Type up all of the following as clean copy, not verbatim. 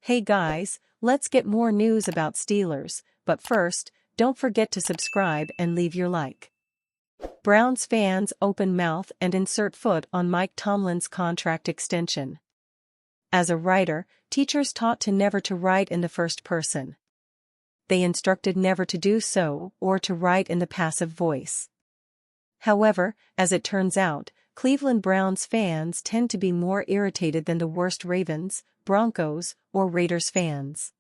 Hey guys, let's get more news about Steelers, but first, don't forget to subscribe and leave your like. Browns fans open mouth and insert foot on Mike Tomlin's contract extension. As a writer, teachers taught to never to write in the first person. They instructed never to do so or to write in the passive voice. However, as it turns out, Cleveland Browns fans tend to be more irritated than the worst Ravens, Broncos, or Raiders fans.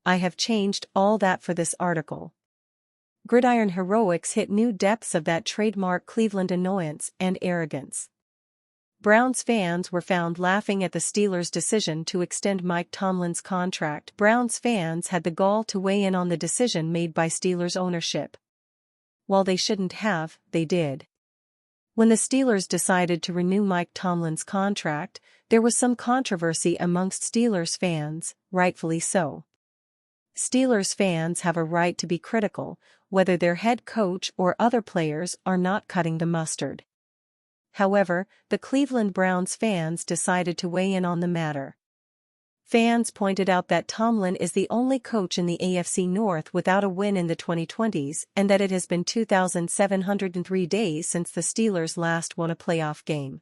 I have changed all that for this article. Gridiron heroics hit new depths of that trademark Cleveland annoyance and arrogance. Browns fans were found laughing at the Steelers' decision to extend Mike Tomlin's contract. Browns fans had the gall to weigh in on the decision made by Steelers ownership. While they shouldn't have, they did. When the Steelers decided to renew Mike Tomlin's contract, there was some controversy amongst Steelers fans, rightfully so. Steelers fans have a right to be critical, whether their head coach or other players are not cutting the mustard. However, the Cleveland Browns fans decided to weigh in on the matter. Fans pointed out that Tomlin is the only coach in the AFC North without a win in the 2020s and that it has been 2,703 days since the Steelers last won a playoff game.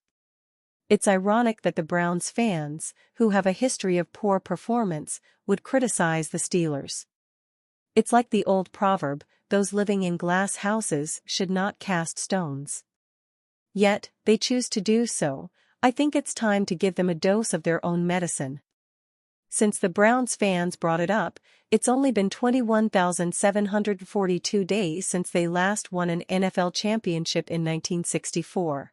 It's ironic that the Browns fans, who have a history of poor performance, would criticize the Steelers. It's like the old proverb, those living in glass houses should not cast stones. Yet, they choose to do so. I think it's time to give them a dose of their own medicine. Since the Browns fans brought it up, it's only been 21,742 days since they last won an NFL championship in 1964.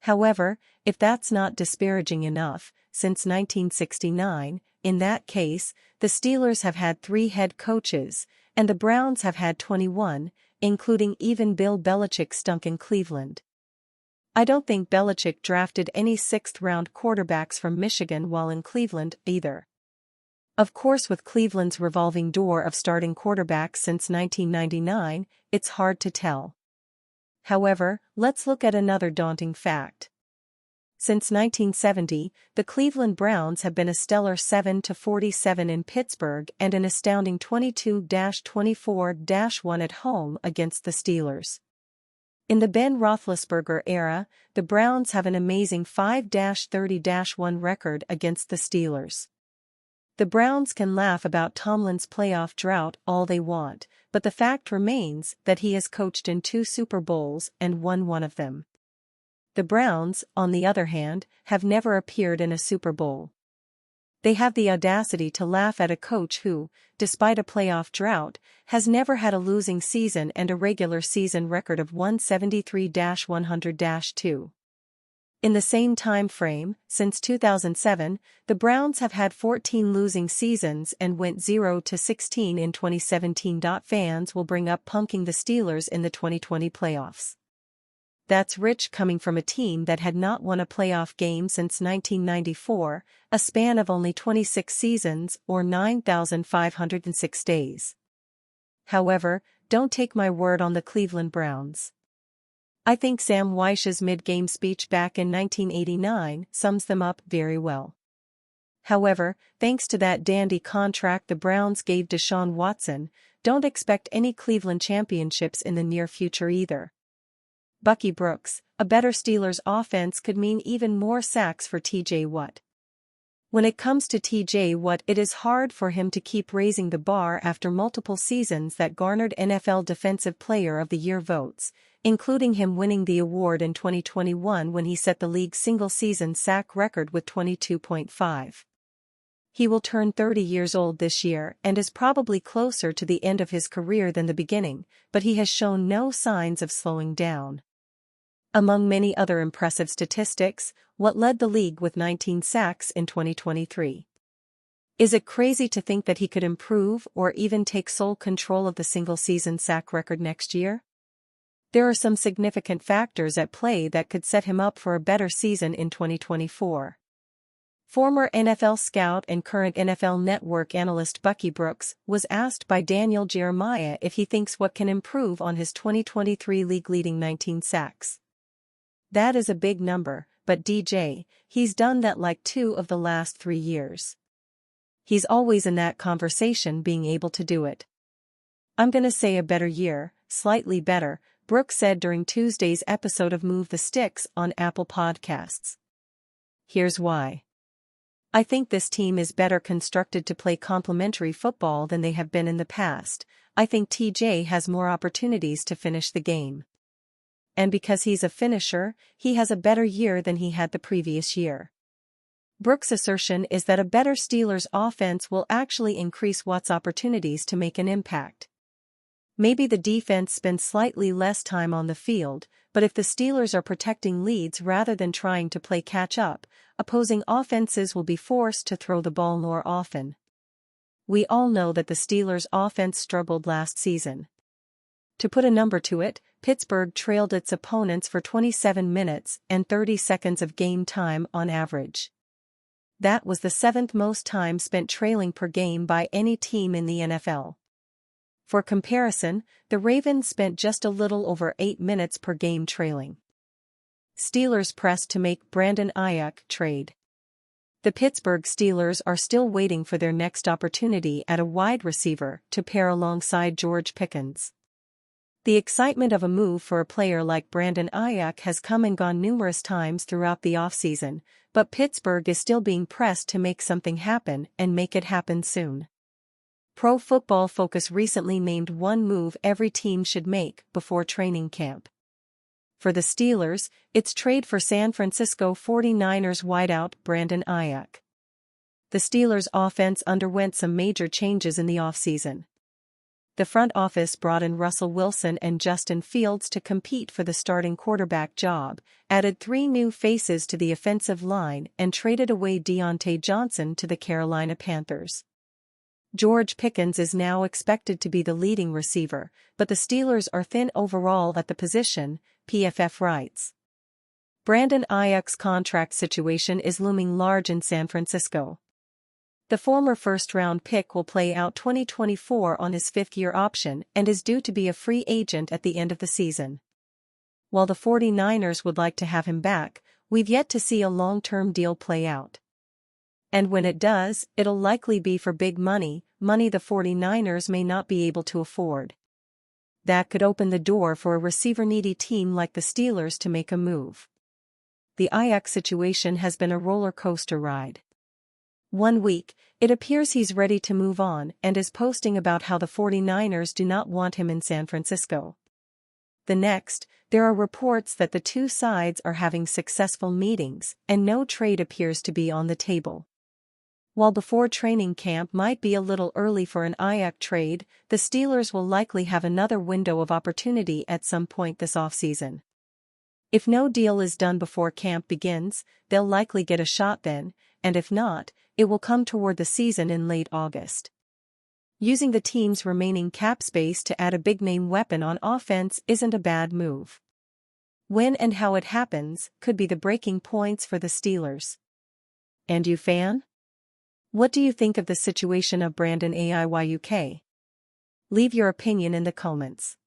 However, if that's not disparaging enough, since 1969, in that case, the Steelers have had 3 head coaches, and the Browns have had 21, including even Bill Belichick stunk in Cleveland. I don't think Belichick drafted any 6th-round quarterbacks from Michigan while in Cleveland either. Of course, with Cleveland's revolving door of starting quarterbacks since 1999, it's hard to tell. However, let's look at another daunting fact. Since 1970, the Cleveland Browns have been a stellar 7-47 in Pittsburgh and an astounding 22-24-1 at home against the Steelers. In the Ben Roethlisberger era, the Browns have an amazing 5-30-1 record against the Steelers. The Browns can laugh about Tomlin's playoff drought all they want, but the fact remains that he has coached in 2 Super Bowls and won one of them. The Browns, on the other hand, have never appeared in a Super Bowl. They have the audacity to laugh at a coach who, despite a playoff drought, has never had a losing season and a regular season record of 173-100-2. In the same time frame, since 2007, the Browns have had 14 losing seasons and went 0-16 in 2017. Fans will bring up punking the Steelers in the 2020 playoffs. That's rich coming from a team that had not won a playoff game since 1994, a span of only 26 seasons or 9,506 days. However, don't take my word on the Cleveland Browns. I think Sam Wyche's mid-game speech back in 1989 sums them up very well. However, thanks to that dandy contract the Browns gave Deshaun Watson, don't expect any Cleveland championships in the near future either. Bucky Brooks, a better Steelers offense could mean even more sacks for TJ Watt. When it comes to TJ Watt, it is hard for him to keep raising the bar after multiple seasons that garnered NFL Defensive Player of the Year votes, including him winning the award in 2021 when he set the league's single-season sack record with 22.5. He will turn 30 years old this year and is probably closer to the end of his career than the beginning, but he has shown no signs of slowing down. Among many other impressive statistics, Watt led the league with 19 sacks in 2023. Is it crazy to think that he could improve or even take sole control of the single-season sack record next year? There are some significant factors at play that could set him up for a better season in 2024. Former NFL scout and current NFL Network analyst Bucky Brooks was asked by Daniel Jeremiah if he thinks Watt can improve on his 2023 league-leading 19 sacks. That is a big number, but DJ, he's done that like 2 of the last 3 years. He's always in that conversation, being able to do it. I'm gonna say a better year, slightly better, Brooks said during Tuesday's episode of Move the Sticks on Apple Podcasts. Here's why. I think this team is better constructed to play complementary football than they have been in the past. I think TJ has more opportunities to finish the game. And because he's a finisher, he has a better year than he had the previous year. Brooks' assertion is that a better Steelers offense will actually increase Watt's opportunities to make an impact. Maybe the defense spends slightly less time on the field, but if the Steelers are protecting leads rather than trying to play catch-up, opposing offenses will be forced to throw the ball more often. We all know that the Steelers' offense struggled last season. To put a number to it, Pittsburgh trailed its opponents for 27 minutes and 30 seconds of game time on average. That was the 7th most time spent trailing per game by any team in the NFL. For comparison, the Ravens spent just a little over 8 minutes per game trailing. Steelers pressed to make Brandon Aiyuk trade. The Pittsburgh Steelers are still waiting for their next opportunity at a wide receiver to pair alongside George Pickens. The excitement of a move for a player like Brandon Aiyuk has come and gone numerous times throughout the offseason, but Pittsburgh is still being pressed to make something happen and make it happen soon. Pro Football Focus recently named one move every team should make before training camp. For the Steelers, it's trade for San Francisco 49ers wideout Brandon Aiyuk. The Steelers' offense underwent some major changes in the offseason. The front office brought in Russell Wilson and Justin Fields to compete for the starting quarterback job, added 3 new faces to the offensive line, and traded away Deontay Johnson to the Carolina Panthers. George Pickens is now expected to be the leading receiver, but the Steelers are thin overall at the position, PFF writes. Brandon Aiyuk's contract situation is looming large in San Francisco. The former first-round pick will play out 2024 on his 5th-year option and is due to be a free agent at the end of the season. While the 49ers would like to have him back, we've yet to see a long-term deal play out. And when it does, it'll likely be for big money the 49ers may not be able to afford. That could open the door for a receiver-needy team like the Steelers to make a move. The Aiyuk situation has been a roller coaster ride. One week, it appears he's ready to move on and is posting about how the 49ers do not want him in San Francisco. The next, there are reports that the two sides are having successful meetings and no trade appears to be on the table. While before training camp might be a little early for an Aiyuk trade, the Steelers will likely have another window of opportunity at some point this offseason. If no deal is done before camp begins, they'll likely get a shot then, and if not, it will come toward the season in late August. Using the team's remaining cap space to add a big-name weapon on offense isn't a bad move. When and how it happens could be the breaking points for the Steelers. And you, fan? What do you think of the situation of Brandon Aiyuk? Leave your opinion in the comments.